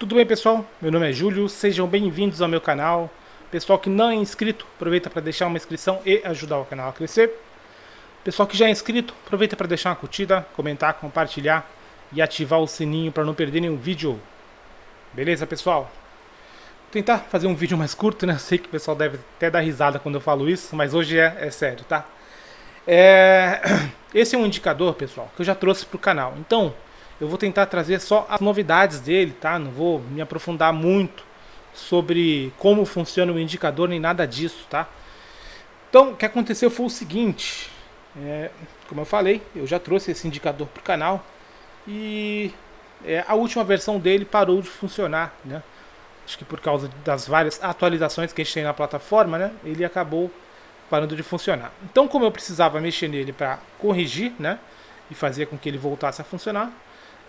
Tudo bem, pessoal? Meu nome é Júlio, sejam bem-vindos ao meu canal. Pessoal que não é inscrito, aproveita para deixar uma inscrição e ajudar o canal a crescer. Pessoal que já é inscrito, aproveita para deixar uma curtida, comentar, compartilhar e ativar o sininho para não perder nenhum vídeo. Beleza, pessoal? Vou tentar fazer um vídeo mais curto, né? Sei que o pessoal deve até dar risada quando eu falo isso, mas hoje é sério, tá? Esse é um indicador, pessoal, que eu já trouxe para o canal. Então, eu vou tentar trazer só as novidades dele, tá? Não vou me aprofundar muito sobre como funciona o indicador nem nada disso, tá? Então, o que aconteceu foi o seguinte, como eu falei, eu já trouxe esse indicador para o canal e a última versão dele parou de funcionar, né? Acho que por causa das várias atualizações que a gente tem na plataforma, né? Ele acabou parando de funcionar. Então, como eu precisava mexer nele para corrigir, né? E fazer com que ele voltasse a funcionar,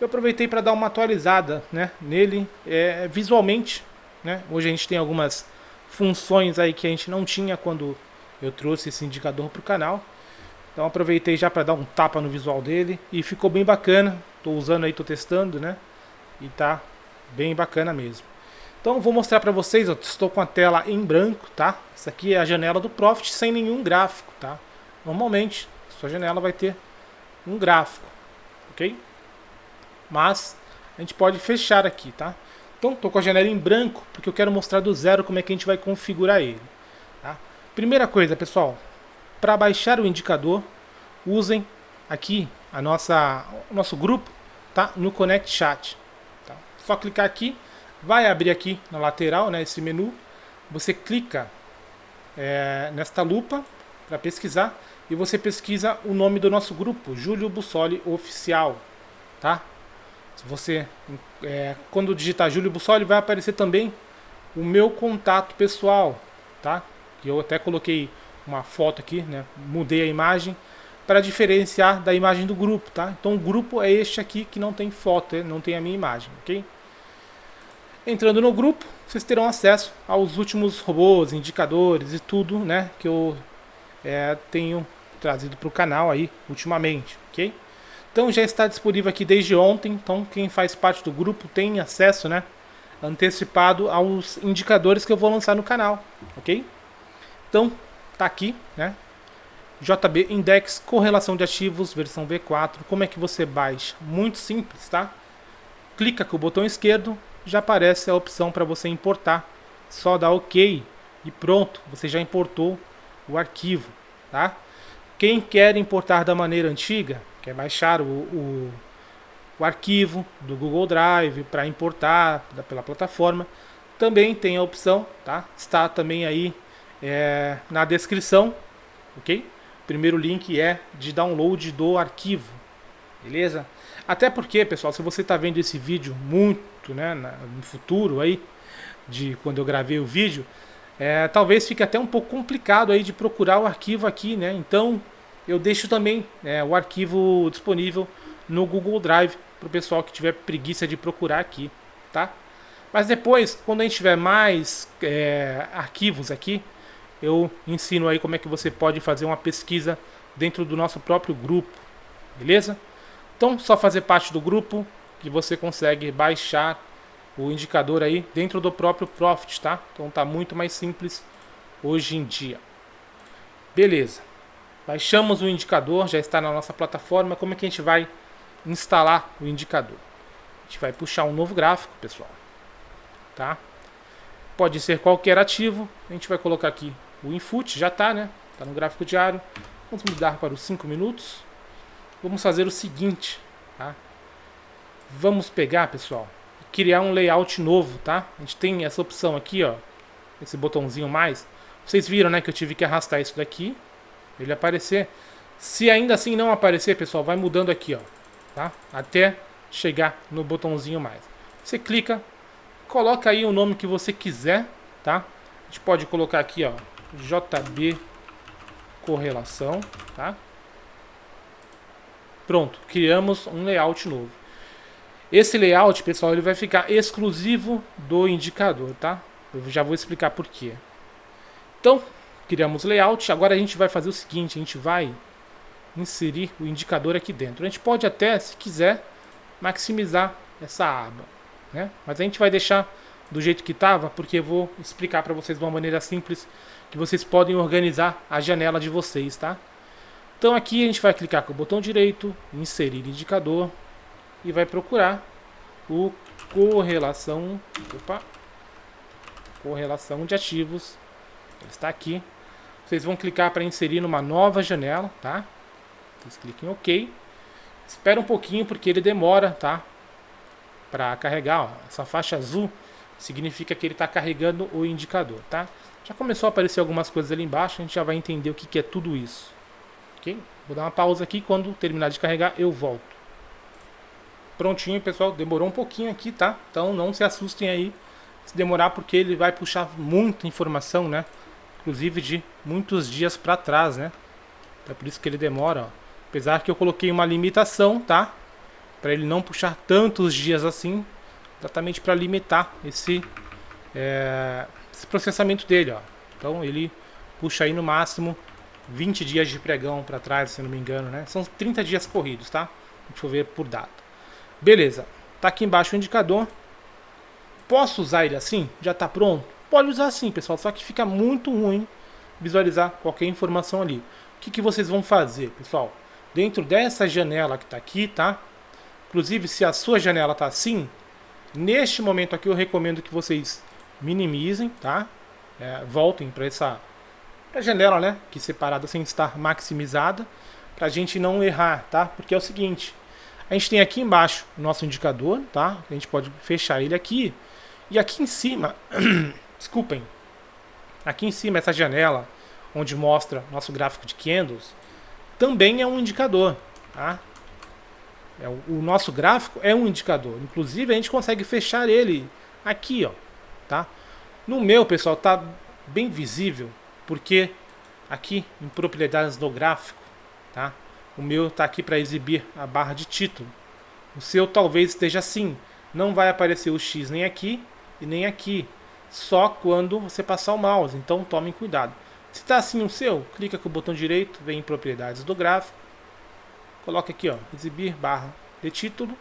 eu aproveitei para dar uma atualizada, né, nele visualmente, né? Hoje a gente tem algumas funções aí que a gente não tinha quando eu trouxe esse indicador para o canal. Então aproveitei já para dar um tapa no visual dele e ficou bem bacana. Estou usando aí, estou testando, né? E tá bem bacana mesmo. Então vou mostrar para vocês, eu estou com a tela em branco, tá? Essa aqui é a janela do Profit sem nenhum gráfico, tá? Normalmente, sua janela vai ter um gráfico, ok? Mas a gente pode fechar aqui, tá? Então estou com a janela em branco porque eu quero mostrar do zero como é que a gente vai configurar ele, tá? Primeira coisa, pessoal, para baixar o indicador, usem aqui o nosso grupo, tá? No Connect Chat, tá? Só clicar aqui, vai abrir aqui na lateral, né, esse menu. Você clica nesta lupa para pesquisar e você pesquisa o nome do nosso grupo, Júlio Bussoli Oficial, tá? Se você, quando digitar Júlio Bussoli, vai aparecer também o meu contato pessoal, tá? Que eu até coloquei uma foto aqui, né? Mudei a imagem para diferenciar da imagem do grupo, tá? Então o grupo é este aqui que não tem foto, não tem a minha imagem, ok? Entrando no grupo, vocês terão acesso aos últimos robôs, indicadores e tudo, né? Que eu tenho trazido para o canal aí ultimamente, ok? Então já está disponível aqui desde ontem, então quem faz parte do grupo tem acesso, né, antecipado aos indicadores que eu vou lançar no canal, ok? Então tá aqui, né, JB Index, correlação de ativos, versão V4, como é que você baixa? Muito simples, tá? Clica com o botão esquerdo, já aparece a opção para você importar, só dá OK e pronto, você já importou o arquivo, tá? Quem quer importar da maneira antiga, quer baixar o arquivo do Google Drive para importar pela plataforma, também tem a opção, tá? Está também aí na descrição, ok? O primeiro link é de download do arquivo, beleza? Até porque, pessoal, se você está vendo esse vídeo muito, né, no futuro aí, de quando eu gravei o vídeo, talvez fique até um pouco complicado aí de procurar o arquivo aqui, né? Então eu deixo também o arquivo disponível no Google Drive para o pessoal que tiver preguiça de procurar aqui, tá? Mas depois, quando a gente tiver mais arquivos aqui, eu ensino aí como é que você pode fazer uma pesquisa dentro do nosso próprio grupo, beleza? Então, só fazer parte do grupo que você consegue baixar o indicador aí dentro do próprio Profit, tá? Então tá muito mais simples hoje em dia. Beleza. Baixamos o indicador, já está na nossa plataforma. Como é que a gente vai instalar o indicador? A gente vai puxar um novo gráfico, pessoal, tá? Pode ser qualquer ativo. A gente vai colocar aqui o input, já está, né? Está no gráfico diário. Vamos mudar para os 5 minutos. Vamos fazer o seguinte, tá? Vamos pegar, pessoal, e criar um layout novo, tá? A gente tem essa opção aqui, ó, esse botãozinho mais. Vocês viram, né, que eu tive que arrastar isso daqui, ele aparecer. Se ainda assim não aparecer, pessoal, vai mudando aqui, ó, tá? Até chegar no botãozinho mais. Você clica, coloca aí o nome que você quiser, tá? A gente pode colocar aqui, ó, JB correlação, tá? Pronto, criamos um layout novo. Esse layout, pessoal, ele vai ficar exclusivo do indicador, tá? Eu já vou explicar por quê. Então, criamos layout. Agora a gente vai fazer o seguinte, a gente vai inserir o indicador aqui dentro. A gente pode até, se quiser, maximizar essa aba, né? Mas a gente vai deixar do jeito que estava, porque eu vou explicar para vocês de uma maneira simples que vocês podem organizar a janela de vocês, tá? Então aqui a gente vai clicar com o botão direito, inserir indicador e vai procurar o correlação de ativos. Ele está aqui. Vocês vão clicar para inserir numa nova janela, tá? Vocês cliquem em OK. Espera um pouquinho porque ele demora, tá? Para carregar, ó. Essa faixa azul significa que ele está carregando o indicador, tá? Já começou a aparecer algumas coisas ali embaixo, a gente já vai entender o que é tudo isso. Ok? Vou dar uma pausa aqui, quando terminar de carregar eu volto. Prontinho, pessoal, demorou um pouquinho aqui, tá? Então não se assustem aí se demorar, porque ele vai puxar muita informação, né? Inclusive de muitos dias para trás, né? É por isso que ele demora, ó. Apesar que eu coloquei uma limitação, tá? Para ele não puxar tantos dias assim, exatamente para limitar esse processamento dele, ó. Então ele puxa aí no máximo 20 dias de pregão para trás, se não me engano, né? São 30 dias corridos, tá? Deixa eu ver por data. Beleza, tá aqui embaixo o indicador. Posso usar ele assim? Já tá pronto? Pode usar assim, pessoal, só que fica muito ruim visualizar qualquer informação ali. O que vocês vão fazer, pessoal? Dentro dessa janela que tá aqui, tá? Inclusive, se a sua janela tá assim, neste momento aqui eu recomendo que vocês minimizem, tá? Voltem para essa janela, né? Que separada sem estar maximizada, para a gente não errar, tá? Porque é o seguinte, a gente tem aqui embaixo o nosso indicador, tá? A gente pode fechar ele aqui, e aqui em cima, desculpem, aqui em cima essa janela onde mostra nosso gráfico de candles também é um indicador, tá? O nosso gráfico é um indicador. Inclusive a gente consegue fechar ele aqui, ó, tá? No meu, pessoal, tá bem visível, porque aqui em propriedades do gráfico, tá? O meu tá aqui para exibir a barra de título. O seu talvez esteja assim, não vai aparecer o X nem aqui e nem aqui, só quando você passar o mouse. Então tomem cuidado. Se está assim o seu, clica com o botão direito, vem em propriedades do gráfico, coloca aqui, ó, exibir barra de título,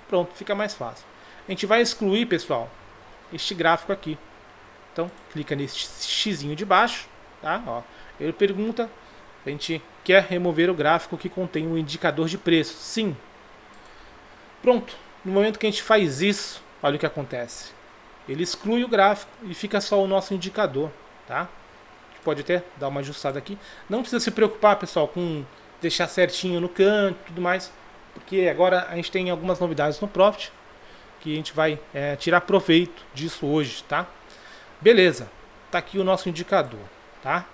pronto, fica mais fácil. A gente vai excluir, pessoal, este gráfico aqui. Então clica nesse xizinho de baixo, tá? Ó, ele pergunta, a gente quer remover o gráfico que contém o indicador de preço. Sim. Pronto. No momento que a gente faz isso, olha o que acontece. Ele exclui o gráfico e fica só o nosso indicador, tá? A gente pode até dar uma ajustada aqui. Não precisa se preocupar, pessoal, com deixar certinho no canto e tudo mais, porque agora a gente tem algumas novidades no Profit que a gente vai tirar proveito disso hoje, tá? Beleza. Tá aqui o nosso indicador, tá?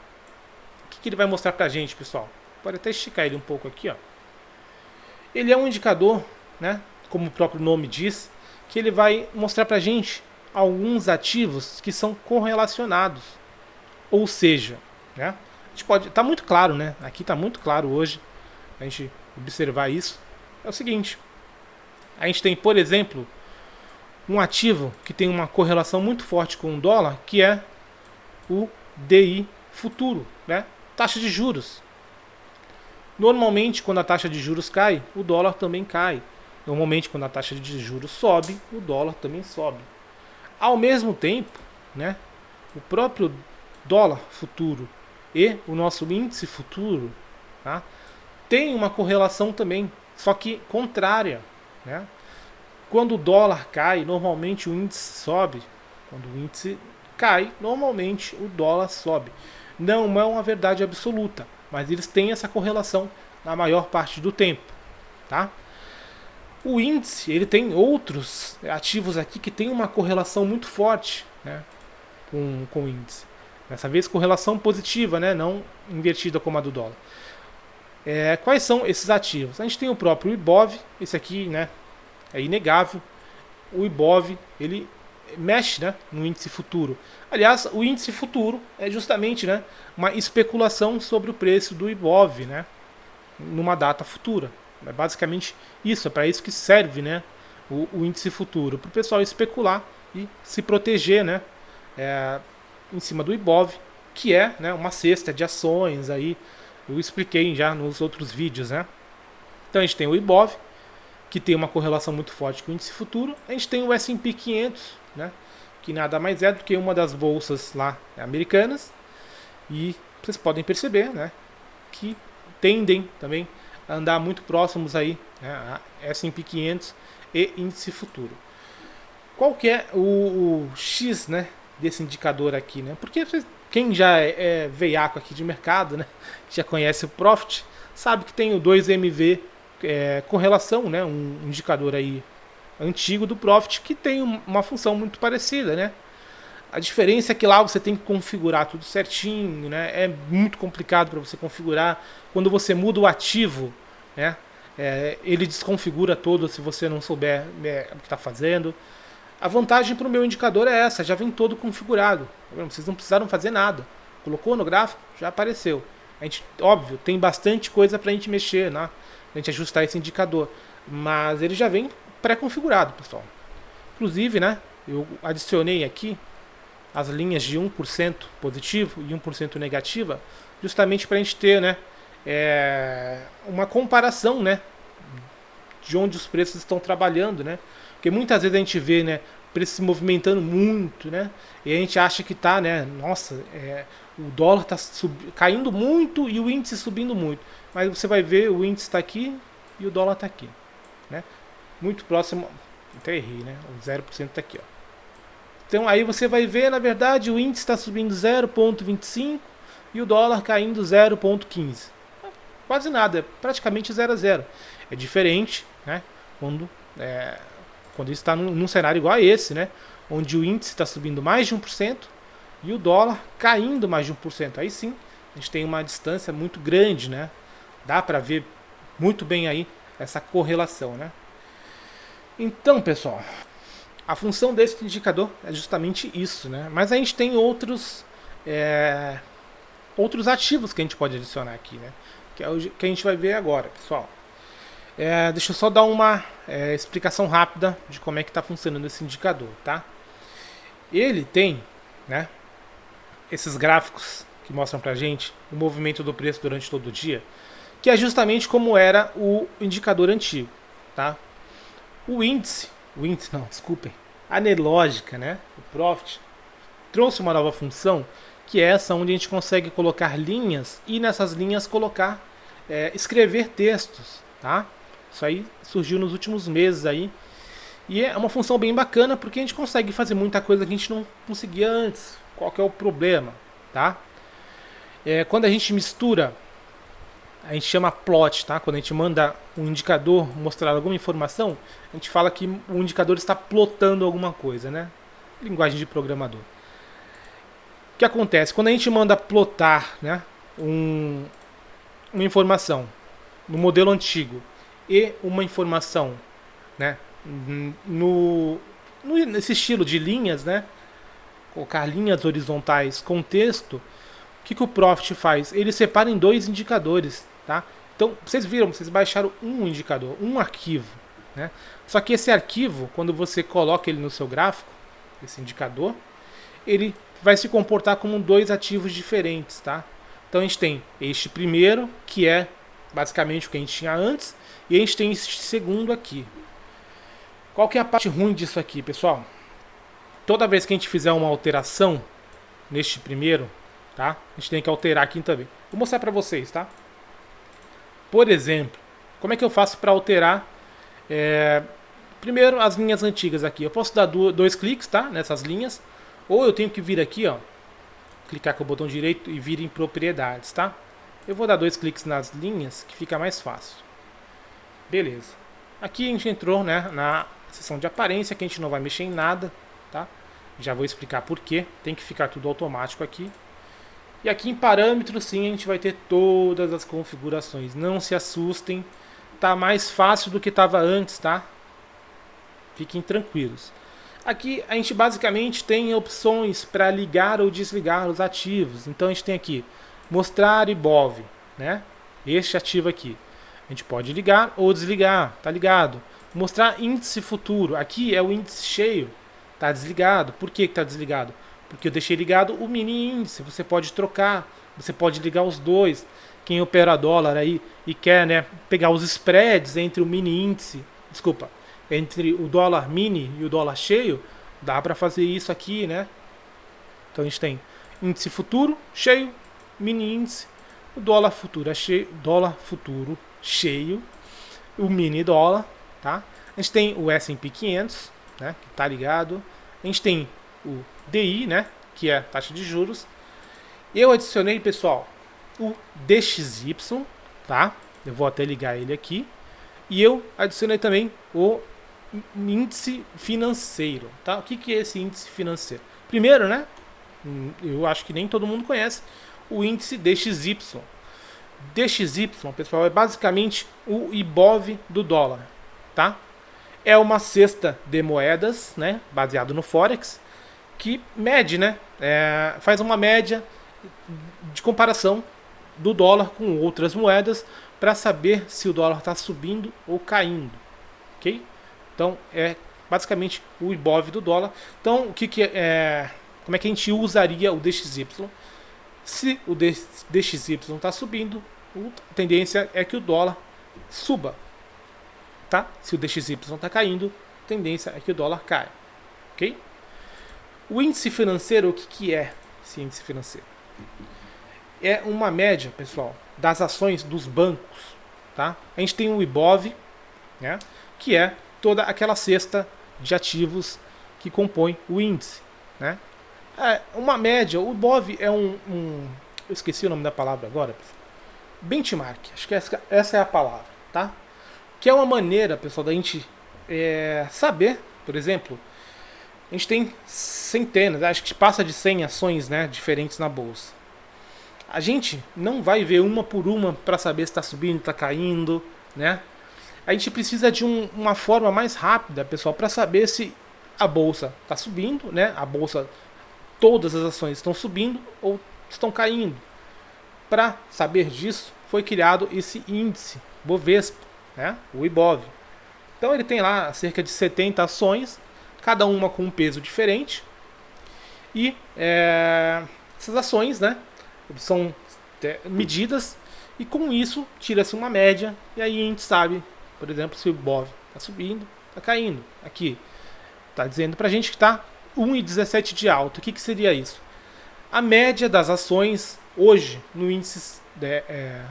O que ele vai mostrar pra gente, pessoal? Pode até esticar ele um pouco aqui, ó. Ele é um indicador, né? Como o próprio nome diz, que ele vai mostrar pra gente alguns ativos que são correlacionados. Ou seja, né? A gente pode, tá muito claro, né? Aqui tá muito claro hoje a gente observar isso. É o seguinte, a gente tem, por exemplo, um ativo que tem uma correlação muito forte com o dólar, que é o DI futuro, né? Taxa de juros. Normalmente, quando a taxa de juros cai, o dólar também cai. Normalmente, quando a taxa de juros sobe, o dólar também sobe. Ao mesmo tempo, né, o próprio dólar futuro e o nosso índice futuro, tá, tem uma correlação também, só que contrária, né? Quando o dólar cai, normalmente o índice sobe. Quando o índice cai, normalmente o dólar sobe. Não é uma verdade absoluta, mas eles têm essa correlação na maior parte do tempo, tá? O índice, ele tem outros ativos aqui que tem uma correlação muito forte, né, com o índice. Dessa vez correlação positiva, né, não invertida como a do dólar. Quais são esses ativos? A gente tem o próprio IBOV, esse aqui, né, é inegável. O IBOV, ele mexe, né, no índice futuro. Aliás, o índice futuro é justamente, né, uma especulação sobre o preço do IBOV, né, numa data futura. É basicamente isso, é para isso que serve, né, o índice futuro, para o pessoal especular e se proteger, né, em cima do IBOV, que é, né, uma cesta de ações. Aí eu expliquei já nos outros vídeos, né. Então a gente tem o IBOV, que tem uma correlação muito forte com o índice futuro. A gente tem o S&P 500, né, que nada mais é do que uma das bolsas lá americanas. E vocês podem perceber, né, que tendem também a andar muito próximos aí, né, a S&P 500 e índice futuro. Qual que é o X, né, desse indicador aqui, né? Porque quem já é veiaco aqui de mercado, né, já conhece o Profit, sabe que tem o 2MV correlação, né, um indicador aí antigo do Profit que tem uma função muito parecida, né? A diferença é que lá você tem que configurar tudo certinho, né? É muito complicado para você configurar. Quando você muda o ativo, né, ele desconfigura todo se você não souber o que está fazendo. A vantagem para o meu indicador é essa, já vem todo configurado. Vocês não precisaram fazer nada. Colocou no gráfico, já apareceu. A gente, óbvio, tem bastante coisa para a gente mexer, né? A gente ajustar esse indicador. Mas ele já vem pré-configurado, pessoal. Inclusive, né, eu adicionei aqui as linhas de 1% positivo e 1% negativa, justamente para a gente ter, né, uma comparação, né, de onde os preços estão trabalhando, né? Porque muitas vezes a gente vê, né, preço se movimentando muito, né? E a gente acha que tá, né, nossa, o dólar está caindo muito e o índice subindo muito. Mas você vai ver, o índice está aqui e o dólar está aqui, né? Muito próximo, até errei, né? O 0% está aqui, ó. Então aí você vai ver, na verdade, o índice está subindo 0,25 e o dólar caindo 0,15. Quase nada, é praticamente 0 a 0. É diferente, né, quando isso está num cenário igual a esse, né, onde o índice está subindo mais de 1% e o dólar caindo mais de 1%. Aí sim, a gente tem uma distância muito grande, né? Dá para ver muito bem aí essa correlação, né? Então, pessoal, a função desse indicador é justamente isso, né? Mas a gente tem outros ativos que a gente pode adicionar aqui, né? Que é o que a gente vai ver agora, pessoal. Deixa eu só dar uma explicação rápida de como é que está funcionando esse indicador, tá? Ele tem, né, esses gráficos que mostram pra gente o movimento do preço durante todo o dia, que é justamente como era o indicador antigo, tá? A Nelogica, né, o Profit, trouxe uma nova função, que é essa onde a gente consegue colocar linhas e nessas linhas escrever textos, tá? Isso aí surgiu nos últimos meses aí. E é uma função bem bacana porque a gente consegue fazer muita coisa que a gente não conseguia antes. Qual que é o problema, tá? Quando a gente mistura, a gente chama plot, tá? Quando a gente manda um indicador mostrar alguma informação, a gente fala que o indicador está plotando alguma coisa, né? Linguagem de programador. O que acontece? Quando a gente manda plotar, né, uma informação no modelo antigo e uma informação, né, nesse estilo de linhas, né, colocar linhas horizontais com texto, o que o Profit faz? Ele separa em dois indicadores, tá? Então, vocês viram, vocês baixaram um indicador, um arquivo, né? Só que esse arquivo, quando você coloca ele no seu gráfico, esse indicador, ele vai se comportar como dois ativos diferentes, tá? Então a gente tem este primeiro, que é basicamente o que a gente tinha antes, e a gente tem esse segundo aqui. Qual que é a parte ruim disso aqui, pessoal? Toda vez que a gente fizer uma alteração neste primeiro, tá? A gente tem que alterar aqui também. Vou mostrar para vocês, tá? Por exemplo, como é que eu faço para alterar primeiro as linhas antigas aqui? Eu posso dar dois cliques, tá? Nessas linhas, ou eu tenho que vir aqui, ó, clicar com o botão direito e vir em propriedades, tá? Eu vou dar dois cliques nas linhas que fica mais fácil. Beleza. Aqui a gente entrou, né, na seção de aparência, que a gente não vai mexer em nada, tá? Já vou explicar por quê. Tem que ficar tudo automático aqui. E aqui em parâmetros, sim, a gente vai ter todas as configurações. Não se assustem, tá mais fácil do que estava antes, tá? Fiquem tranquilos. Aqui a gente basicamente tem opções para ligar ou desligar os ativos. Então a gente tem aqui mostrar IBOV, né? Este ativo aqui. A gente pode ligar ou desligar, tá ligado? Mostrar índice futuro. Aqui é o índice cheio, tá desligado. Por que tá desligado? Porque eu deixei ligado o mini índice. Você pode trocar, você pode ligar os dois. Quem opera dólar aí e quer, né, pegar os spreads entre o mini índice desculpa, entre o dólar mini e o dólar cheio, dá para fazer isso aqui, né? Então a gente tem índice futuro cheio, mini índice, o dólar futuro cheio, o mini dólar, tá? A gente tem o S&P 500, né, que tá ligado. A gente tem o DI, né, que é a taxa de juros. Eu adicionei, pessoal, o DXY, tá? Eu vou até ligar ele aqui. E eu adicionei também o índice financeiro, tá? O que é esse índice financeiro? Primeiro, né, eu acho que nem todo mundo conhece o índice DXY. DXY, pessoal, é basicamente o IBOV do dólar, tá? É uma cesta de moedas, né, baseado no Forex, que mede, né, faz uma média de comparação do dólar com outras moedas para saber se o dólar está subindo ou caindo, ok? Então é basicamente o IBOV do dólar. Então como é que a gente usaria o DXY? Se o DXY está subindo, a tendência é que o dólar suba, tá? Se o DXY está caindo, a tendência é que o dólar caia, ok? O índice financeiro, o que é esse índice financeiro? É uma média, pessoal, das ações dos bancos, tá? A gente tem o IBOV, né, que é toda aquela cesta de ativos que compõe o índice, né? É uma média. O IBOV é eu esqueci o nome da palavra agora, pessoal. Benchmark, acho que essa é a palavra, tá? Que é uma maneira, pessoal, da gente saber, por exemplo, a gente tem centenas, acho que passa de 100 ações, né, diferentes na bolsa. A gente não vai ver uma por uma para saber se está subindo, está caindo, né? A gente precisa de uma forma mais rápida, pessoal, para saber se a bolsa está subindo, né? A bolsa, todas as ações estão subindo ou estão caindo. Para saber disso, foi criado esse índice Bovespa, né? O IBOV. Então ele tem lá cerca de 70 ações, cada uma com um peso diferente. E essas ações, né, são medidas e com isso tira-se uma média e aí a gente sabe, por exemplo, se o IBOV está subindo, está caindo. Aqui está dizendo para a gente que está 1,17 de alta. O que seria isso? A média das ações hoje no índice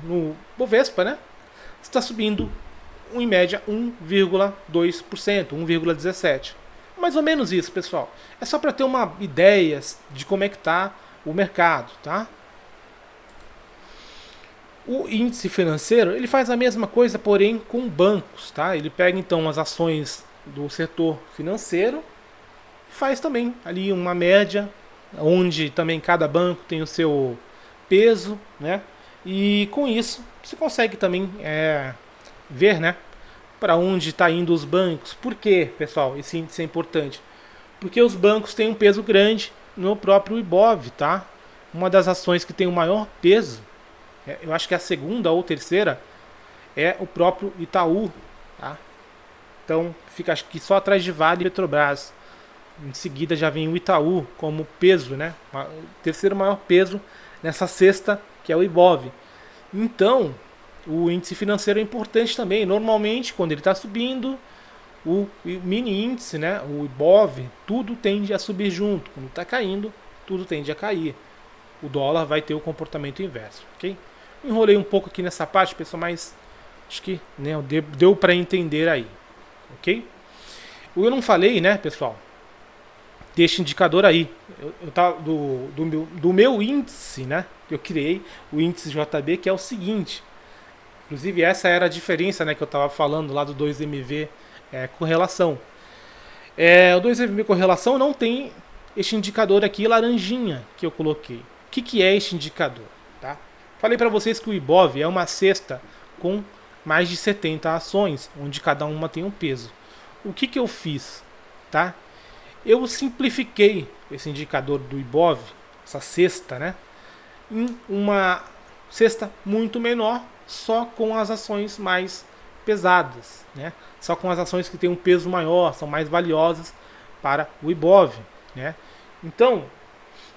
no Bovespa, né, está subindo em média 1,2%, 1,17%. Mais ou menos isso, pessoal. É só para ter uma ideia de como é que está o mercado, tá? O índice financeiro, ele faz a mesma coisa, porém com bancos, tá? Ele pega então as ações do setor financeiro e faz também ali uma média, onde também cada banco tem o seu peso, né? E com isso você consegue também ver, né, para onde está indo os bancos. Por quê, pessoal? Esse índice é importante. Porque os bancos têm um peso grande no próprio IBOV, tá? Uma das ações que tem o maior peso, eu acho que é a segunda ou terceira, é o próprio Itaú, tá? Então fica, acho que só atrás de Vale e Petrobras. Em seguida já vem o Itaú como peso, né? O terceiro maior peso nessa cesta, que é o IBOV. Então, o índice financeiro é importante também. Normalmente, quando ele está subindo, o mini índice, né, o IBOV, tudo tende a subir junto. Quando está caindo, tudo tende a cair. O dólar vai ter o comportamento inverso, ok? Enrolei um pouco aqui nessa parte, pessoal, mas acho que, né, deu para entender aí, ok? Eu não falei, né, pessoal, deste indicador aí. Eu tava do meu índice, né, que eu criei, o índice JB, que é o seguinte. Inclusive essa era a diferença, né, que eu estava falando lá do 2MV correlação. O 2MV correlação não tem este indicador aqui laranjinha que eu coloquei. O que é este indicador? Tá? Falei para vocês que o IBOV é uma cesta com mais de 70 ações, onde cada uma tem um peso. O que eu fiz? Tá? Eu simplifiquei esse indicador do IBOV, essa cesta, né, em uma cesta muito menor, só com as ações mais pesadas, né? Só com as ações que têm um peso maior, são mais valiosas para o IBOV, né? Então,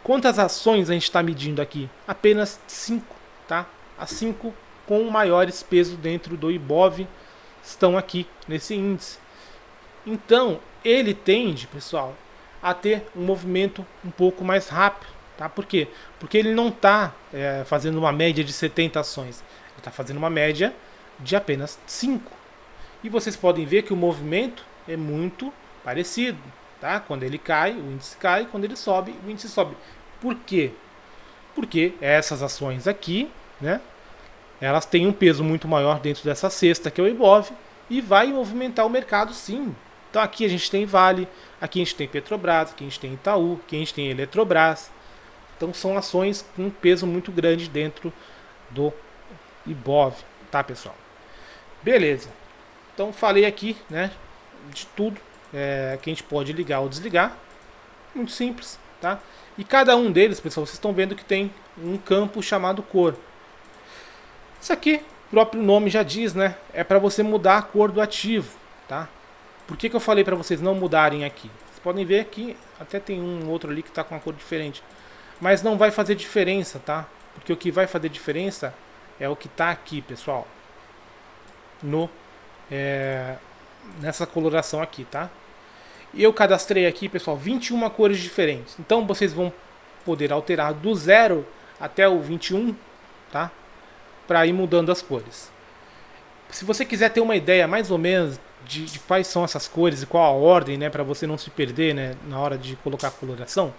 quantas ações a gente está medindo aqui? Apenas 5, tá? As 5 com maiores pesos dentro do IBOV, estão aqui nesse índice. Então, ele tende, pessoal, a ter um movimento um pouco mais rápido. Tá? Por quê? Porque ele não está fazendo uma média de 70 ações. Ele está fazendo uma média de apenas 5. E vocês podem ver que o movimento é muito parecido. Tá? Quando ele cai, o índice cai. Quando ele sobe, o índice sobe. Por quê? Porque essas ações aqui, né, elas têm um peso muito maior dentro dessa cesta, que é o Ibov, e vai movimentar o mercado sim. Então aqui a gente tem Vale, aqui a gente tem Petrobras, aqui a gente tem Itaú, aqui a gente tem Eletrobras. Então são ações com um peso muito grande dentro do Ibov, tá, pessoal? Beleza. Então falei aqui, né, de tudo que a gente pode ligar ou desligar. Muito simples, tá? E cada um deles, pessoal, vocês estão vendo que tem um campo chamado cor. Isso aqui, o próprio nome já diz, né? É para você mudar a cor do ativo, tá? Por que eu falei para vocês não mudarem aqui? Vocês podem ver que até tem um outro ali que está com uma cor diferente. Mas não vai fazer diferença, tá? Porque o que vai fazer diferença é o que está aqui, pessoal. Nessa coloração aqui, tá? Eu cadastrei aqui, pessoal, 21 cores diferentes. Então vocês vão poder alterar do 0 até o 21, tá? Para ir mudando as cores. Se você quiser ter uma ideia mais ou menos de quais são essas cores e qual a ordem, né, para você não se perder, né, na hora de colocar a coloração,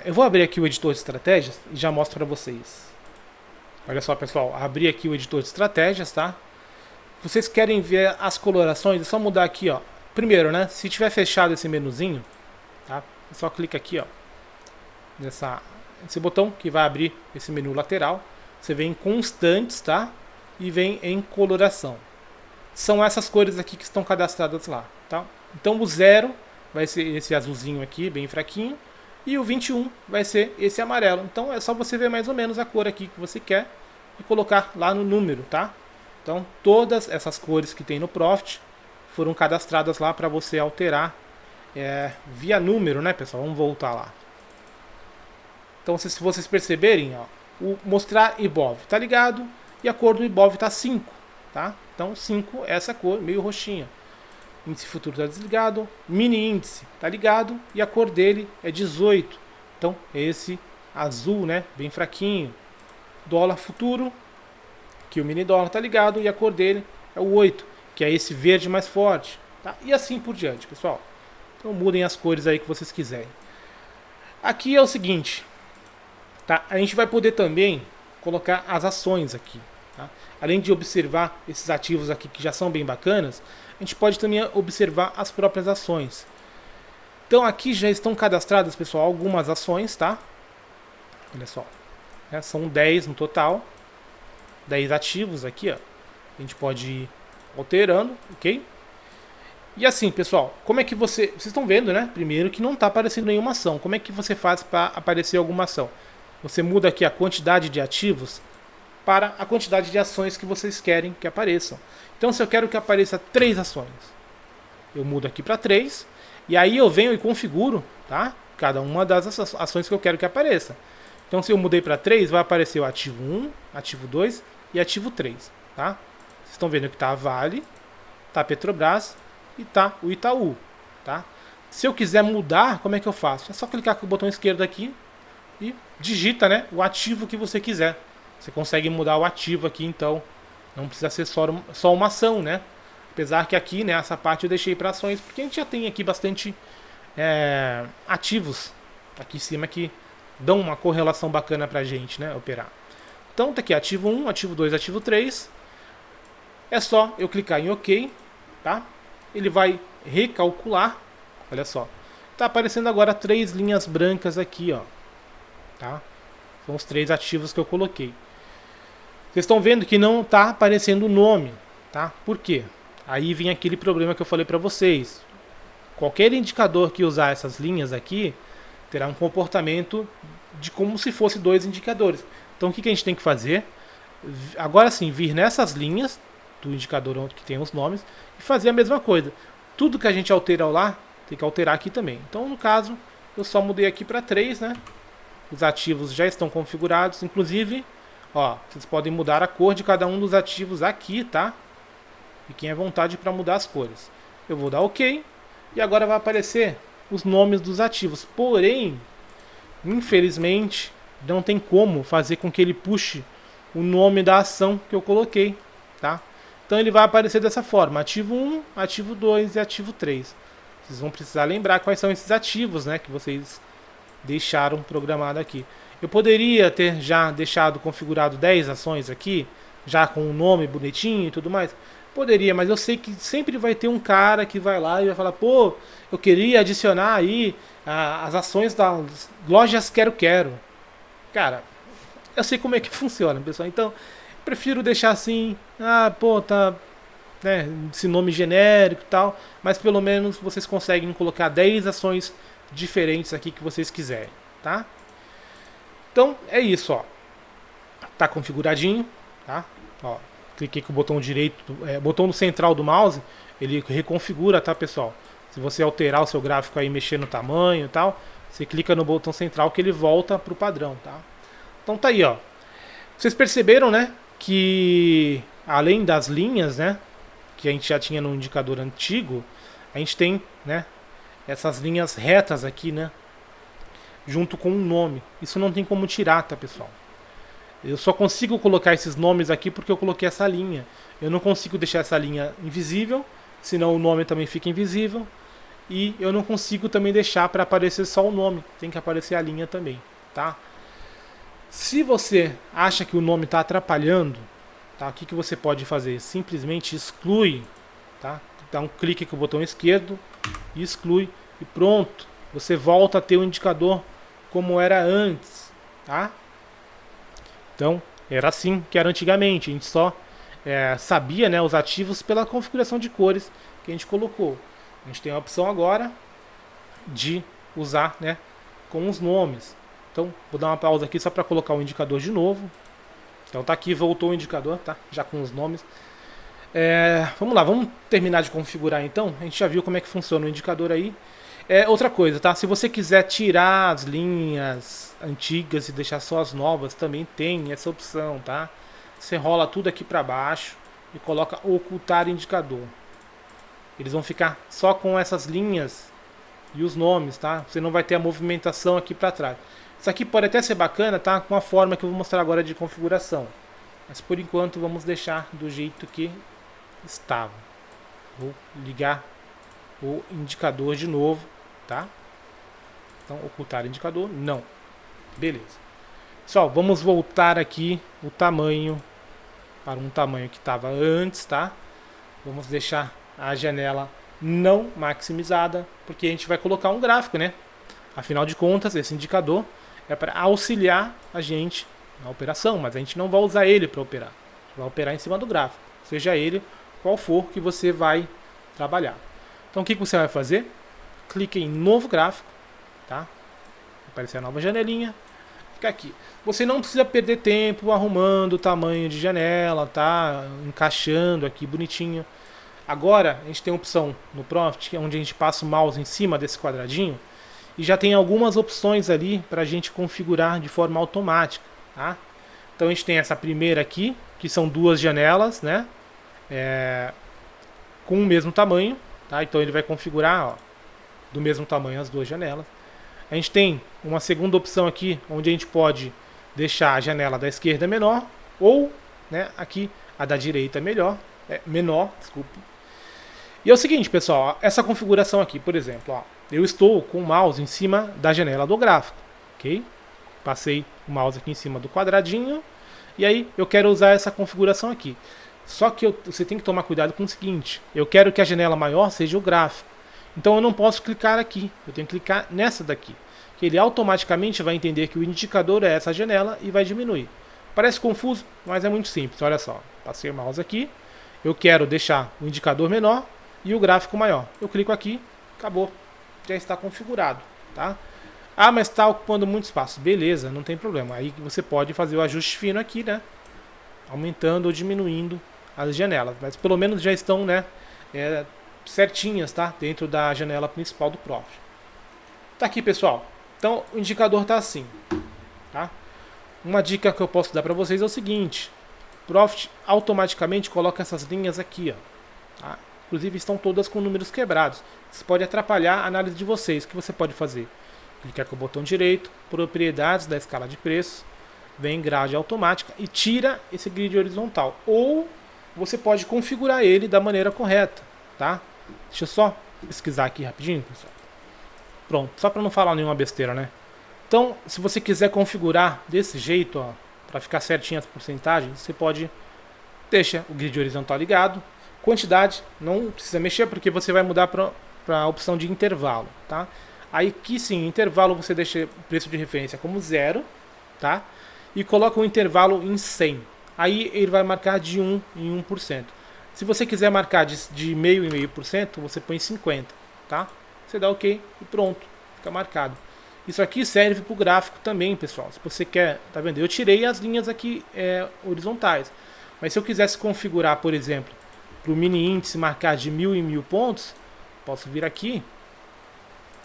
eu vou abrir aqui o editor de estratégias e já mostro para vocês. Olha só, pessoal, abri aqui o editor de estratégias, tá? Vocês querem ver as colorações? É só mudar aqui, ó. Primeiro, né, se tiver fechado esse menuzinho, tá? É só clica aqui, ó, nesse botão que vai abrir esse menu lateral. Você vem em constantes, tá? E vem em coloração. São essas cores aqui que estão cadastradas lá, tá? Então o 0 vai ser esse azulzinho aqui, bem fraquinho. E o 21 vai ser esse amarelo. Então é só você ver mais ou menos a cor aqui que você quer e colocar lá no número, tá? Então todas essas cores que tem no Profit foram cadastradas lá para você alterar via número, né, pessoal? Vamos voltar lá. Então se vocês perceberem, ó, o mostrar Ibov tá ligado e a cor do Ibov tá 5, tá? Então 5 é essa cor meio roxinha. Índice futuro tá desligado, mini índice tá ligado e a cor dele é 18. Então é esse azul, né, bem fraquinho. Dólar futuro, que o mini dólar tá ligado e a cor dele é o 8, que é esse verde mais forte, tá? E assim por diante, pessoal. Então mudem as cores aí que vocês quiserem. Aqui é o seguinte, tá? A gente vai poder também colocar as ações aqui, tá? Além de observar esses ativos aqui que já são bem bacanas, a gente pode também observar as próprias ações. Então aqui já estão cadastradas, pessoal, algumas ações, tá? Olha só, são 10 no total, 10 ativos aqui, ó. A gente pode ir alterando, ok? E assim, pessoal, como é que vocês estão vendo, né? Primeiro que não está aparecendo nenhuma ação. Como é que você faz para aparecer alguma ação? Você muda aqui a quantidade de ativos para a quantidade de ações que vocês querem que apareçam. Então, se eu quero que apareça 3 ações, eu mudo aqui para 3, e aí eu venho e configuro, tá? Cada uma das ações que eu quero que apareça. Então, se eu mudei para 3, vai aparecer o ativo 1, ativo 2 e ativo 3, tá? Vocês estão vendo que está a Vale, está a Petrobras e está o Itaú, tá? Se eu quiser mudar, como é que eu faço? É só clicar com o botão esquerdo aqui e digita, né, o ativo que você quiser. Você consegue mudar o ativo aqui, então não precisa ser só uma ação, né? Apesar que aqui, né, essa parte eu deixei para ações, porque a gente já tem aqui bastante ativos aqui em cima que dão uma correlação bacana pra gente, né, operar. Então tá aqui ativo 1, ativo 2, ativo 3. É só eu clicar em OK, tá? Ele vai recalcular. Olha só. Tá aparecendo agora 3 linhas brancas aqui, ó. Tá? São os 3 ativos que eu coloquei. Vocês estão vendo que não está aparecendo o nome, tá? Por quê? Aí vem aquele problema que eu falei para vocês. Qualquer indicador que usar essas linhas aqui terá um comportamento de como se fosse 2 indicadores. Então o que a gente tem que fazer? Agora sim, vir nessas linhas do indicador onde que tem os nomes e fazer a mesma coisa. Tudo que a gente altera lá, tem que alterar aqui também. Então no caso, eu só mudei aqui para 3, né? Os ativos já estão configurados, inclusive, ó, vocês podem mudar a cor de cada um dos ativos aqui, tá? Fiquem à vontade para mudar as cores. Eu vou dar OK e agora vai aparecer os nomes dos ativos. Porém, infelizmente, não tem como fazer com que ele puxe o nome da ação que eu coloquei, tá? Então ele vai aparecer dessa forma: ativo 1, ativo 2 e ativo 3. Vocês vão precisar lembrar quais são esses ativos, né, que vocês deixaram programado aqui. Eu poderia ter já deixado configurado 10 ações aqui, já com o nome bonitinho e tudo mais. Poderia, mas eu sei que sempre vai ter um cara que vai lá e vai falar: pô, eu queria adicionar aí as ações das lojas Quero. Cara, eu sei como é que funciona, pessoal. Então, prefiro deixar assim: ah, pô, tá, né, esse nome genérico e tal, mas pelo menos vocês conseguem colocar 10 ações diferentes aqui que vocês quiserem, tá? Então, é isso, ó. Tá configuradinho, tá? Ó, cliquei com o botão direito, botão no central do mouse, ele reconfigura, tá, pessoal? Se você alterar o seu gráfico aí, mexer no tamanho e tal, você clica no botão central que ele volta pro padrão, tá? Então tá aí, ó. Vocês perceberam, né, que além das linhas, né, que a gente já tinha no indicador antigo, a gente tem, né, essas linhas retas aqui, né, junto com um nome. Isso não tem como tirar, tá, pessoal? Eu só consigo colocar esses nomes aqui porque eu coloquei essa linha. Eu não consigo deixar essa linha invisível, senão o nome também fica invisível. E eu não consigo também deixar para aparecer só o nome. Tem que aparecer a linha também, tá? Se você acha que o nome está atrapalhando, tá? O que você pode fazer? Simplesmente exclui, tá? Dá um clique com o botão esquerdo e exclui e pronto. Você volta a ter o indicador como era antes, tá? Então, era assim que era antigamente. A gente só sabia, né, os ativos pela configuração de cores que a gente colocou. A gente tem a opção agora de usar, né, com os nomes. Então, vou dar uma pausa aqui só para colocar o indicador de novo. Então tá aqui, voltou o indicador, tá? Já com os nomes. Vamos lá, vamos terminar de configurar então. A gente já viu como é que funciona o indicador aí. Outra coisa, tá? Se você quiser tirar as linhas antigas e deixar só as novas, também tem essa opção, tá? Você rola tudo aqui para baixo e coloca ocultar indicador. Eles vão ficar só com essas linhas e os nomes, tá? Você não vai ter a movimentação aqui para trás. Isso aqui pode até ser bacana, tá? Com a forma que eu vou mostrar agora de configuração. Mas por enquanto vamos deixar do jeito que estava. Vou ligar o indicador de novo, tá? Então, ocultar indicador, não. Beleza. Pessoal, vamos voltar aqui o tamanho para um tamanho que estava antes, tá? Vamos deixar a janela não maximizada, porque a gente vai colocar um gráfico, né? Afinal de contas, esse indicador é para auxiliar a gente na operação, mas a gente não vai usar ele para operar. A gente vai operar em cima do gráfico, seja ele qual for que você vai trabalhar. Então o que você vai fazer? Clique em novo gráfico, tá? Vai aparecer a nova janelinha. Fica aqui. Você não precisa perder tempo arrumando o tamanho de janela, tá? Encaixando aqui bonitinho. Agora a gente tem a opção no Profit, onde a gente passa o mouse em cima desse quadradinho e já tem algumas opções ali para a gente configurar de forma automática, tá? Então a gente tem essa primeira aqui, que são duas janelas, né? Com o mesmo tamanho, tá? Então ele vai configurar, ó, do mesmo tamanho as duas janelas. A gente tem uma segunda opção aqui, onde a gente pode deixar a janela da esquerda menor ou, né, aqui a da direita menor, desculpe. E é o seguinte, pessoal, essa configuração aqui, por exemplo, ó, eu estou com o mouse em cima da janela do gráfico, ok? Passei o mouse aqui em cima do quadradinho e aí eu quero usar essa configuração aqui. Só que você tem que tomar cuidado com o seguinte: eu quero que a janela maior seja o gráfico. Então eu não posso clicar aqui, eu tenho que clicar nessa daqui, que ele automaticamente vai entender que o indicador é essa janela e vai diminuir. Parece confuso, mas é muito simples. Olha só, passei o mouse aqui, eu quero deixar o indicador menor e o gráfico maior. Eu clico aqui, acabou, já está configurado, tá? Ah, mas está ocupando muito espaço. Beleza, não tem problema. Aí você pode fazer o ajuste fino aqui, né? Aumentando ou diminuindo as janelas, mas pelo menos já estão, né, certinhas, tá? Dentro da janela principal do Profit. Tá aqui, pessoal. Então o indicador tá assim, tá? Uma dica que eu posso dar para vocês é o seguinte: Profit automaticamente coloca essas linhas aqui, ó. tá? Inclusive estão todas com números quebrados. Isso pode atrapalhar a análise de vocês. O que você pode fazer? Clicar com o botão direito, propriedades da escala de preços, vem em grade automática e tira esse grid horizontal. Ou você pode configurar ele da maneira correta, tá? Deixa eu só pesquisar aqui rapidinho, pessoal. Pronto, só para não falar nenhuma besteira, né? Então, se você quiser configurar desse jeito, ó, para ficar certinho as porcentagens, você pode deixar o grid horizontal ligado. Quantidade, não precisa mexer porque você vai mudar para a opção de intervalo, tá? Aí aqui sim, intervalo você deixa o preço de referência como 0, tá? E coloca o intervalo em 100. Aí ele vai marcar de 1 em 1%. Se você quiser marcar de meio em meio por cento, você põe 50, tá? Você dá OK e pronto, fica marcado. Isso aqui serve para o gráfico também, pessoal. Se você quer, tá vendo? Eu tirei as linhas aqui horizontais. Mas se eu quisesse configurar, por exemplo, para o mini índice marcar de 1000 em 1000 pontos, posso vir aqui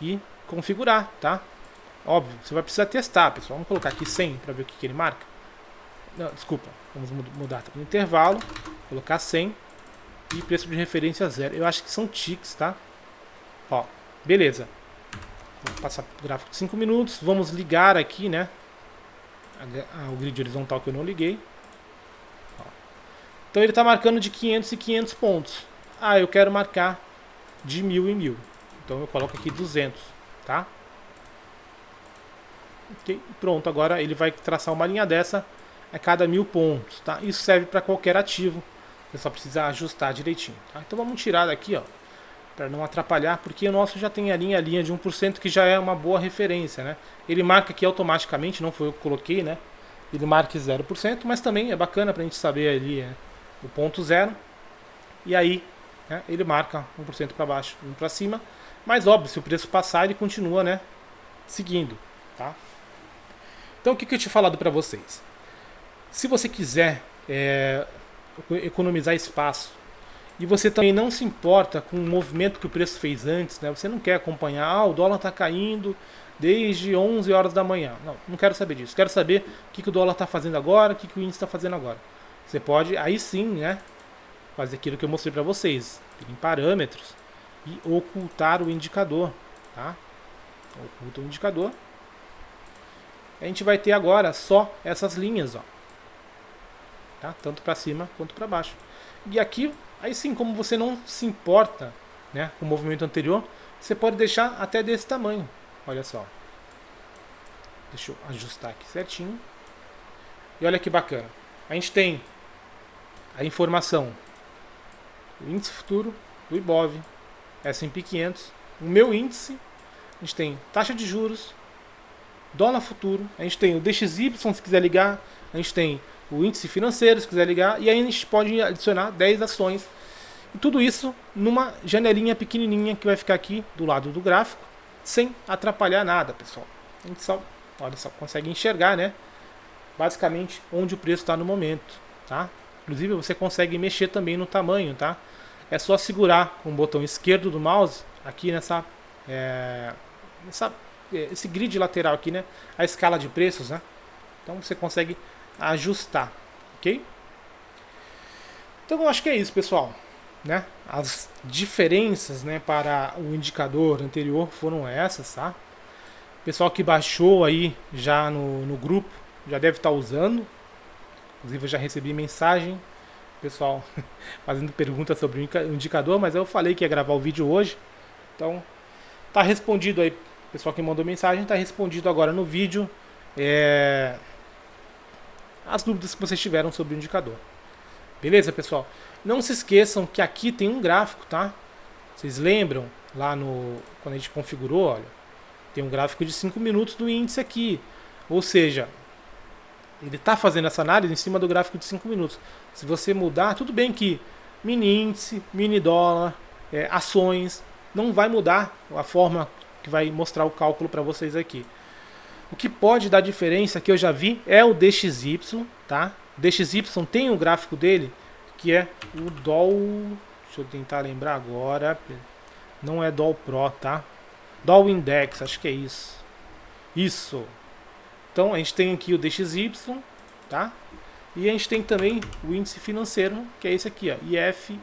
e configurar, tá? Óbvio, você vai precisar testar, pessoal. Vamos colocar aqui 100 para ver o que ele marca. Não, desculpa, vamos mudar para o intervalo, colocar 100 e preço de referência 0. Eu acho que são ticks, tá? Ó, beleza. Vou passar para o gráfico de 5 minutos. Vamos ligar aqui, né? O grid horizontal que eu não liguei. Ó. Então ele está marcando de 500 e 500 pontos. Ah, eu quero marcar de 1000 em 1000. Então eu coloco aqui 200, tá? Ok, pronto. Agora ele vai traçar uma linha dessa a cada 1000 pontos, tá? Isso serve para qualquer ativo. Você só precisa ajustar direitinho, tá? Então vamos tirar daqui, ó, para não atrapalhar, porque o nosso já tem a linha de 1%, que já é uma boa referência, né? Ele marca aqui automaticamente, não foi eu que coloquei, né? Ele marca 0%, mas também é bacana para a gente saber ali o ponto 0. E aí, né, ele marca 1% para baixo, 1 para cima. Mas óbvio, se o preço passar, ele continua, né, seguindo, tá? Então o que eu tinha falado para vocês? Se você quiser economizar espaço e você também não se importa com o movimento que o preço fez antes, né? Você não quer acompanhar, o dólar está caindo desde 11 horas da manhã. Não quero saber disso. Quero saber o que o dólar está fazendo agora, o que o índice está fazendo agora. Você pode, aí sim, né, fazer aquilo que eu mostrei para vocês, em parâmetros e ocultar o indicador, tá? Oculta o indicador. A gente vai ter agora só essas linhas, ó, tá? Tanto para cima quanto para baixo. E aqui, aí sim, como você não se importa, né, com o movimento anterior, você pode deixar até desse tamanho. Olha só. Deixa eu ajustar aqui certinho. E olha que bacana. A gente tem a informação do índice futuro, do Ibov, S&P 500, o meu índice, a gente tem taxa de juros, dólar futuro, a gente tem o DXY se quiser ligar, a gente tem o índice financeiro se quiser ligar, e aí a gente pode adicionar 10 ações. E tudo isso numa janelinha pequenininha que vai ficar aqui do lado do gráfico, sem atrapalhar nada, pessoal. A gente só, olha só, consegue enxergar, né, basicamente onde o preço está no momento, tá? Inclusive você consegue mexer também no tamanho, tá? É só segurar com o botão esquerdo do mouse aqui esse grid lateral aqui, né? A escala de preços, né? Então você consegue ajustar, ok? Então eu acho que é isso, pessoal, né? As diferenças, né, para o indicador anterior foram essas, tá? O pessoal que baixou aí já no grupo já deve estar usando. Inclusive eu já recebi mensagem, pessoal fazendo perguntas sobre o indicador, mas eu falei que ia gravar o vídeo hoje. Então tá respondido aí, pessoal que mandou mensagem, tá respondido agora no vídeo as dúvidas que vocês tiveram sobre o indicador. Beleza, pessoal? Não se esqueçam que aqui tem um gráfico, tá? Vocês lembram lá quando a gente configurou, olha, tem um gráfico de 5 minutos do índice aqui. Ou seja, ele está fazendo essa análise em cima do gráfico de 5 minutos. Se você mudar, tudo bem que mini índice, mini dólar, ações, não vai mudar a forma que vai mostrar o cálculo para vocês aqui. O que pode dar diferença, que eu já vi, é o DXY, tá? O DXY tem um gráfico dele, que é o DOL, deixa eu tentar lembrar agora, não é DOL Pro, tá? DOL Index, acho que é isso. Isso. Então a gente tem aqui o DXY, tá? E a gente tem também o índice financeiro, que é esse aqui, ó, IFRS.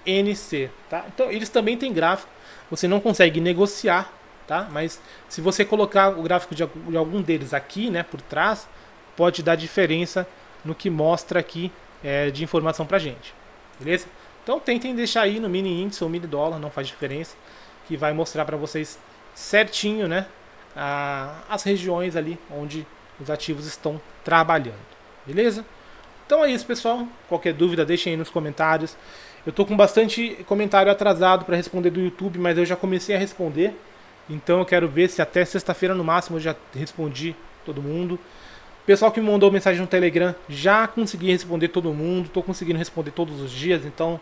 NC, tá? Então eles também têm gráfico, você não consegue negociar, tá? Mas se você colocar o gráfico de algum deles aqui, né, por trás, pode dar diferença no que mostra aqui de informação pra gente, beleza? Então tentem deixar aí no mini índice ou mini dólar, não faz diferença, que vai mostrar para vocês certinho, né, as regiões ali onde os ativos estão trabalhando, beleza? Então é isso, pessoal. Qualquer dúvida, deixem aí nos comentários. Eu tô com bastante comentário atrasado para responder do YouTube, mas eu já comecei a responder. Então eu quero ver se até sexta-feira no máximo eu já respondi todo mundo. Pessoal que me mandou mensagem no Telegram, já consegui responder todo mundo. Tô conseguindo responder todos os dias, então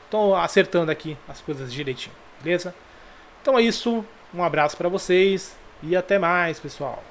tô acertando aqui as coisas direitinho, beleza? Então é isso. Um abraço para vocês e até mais, pessoal.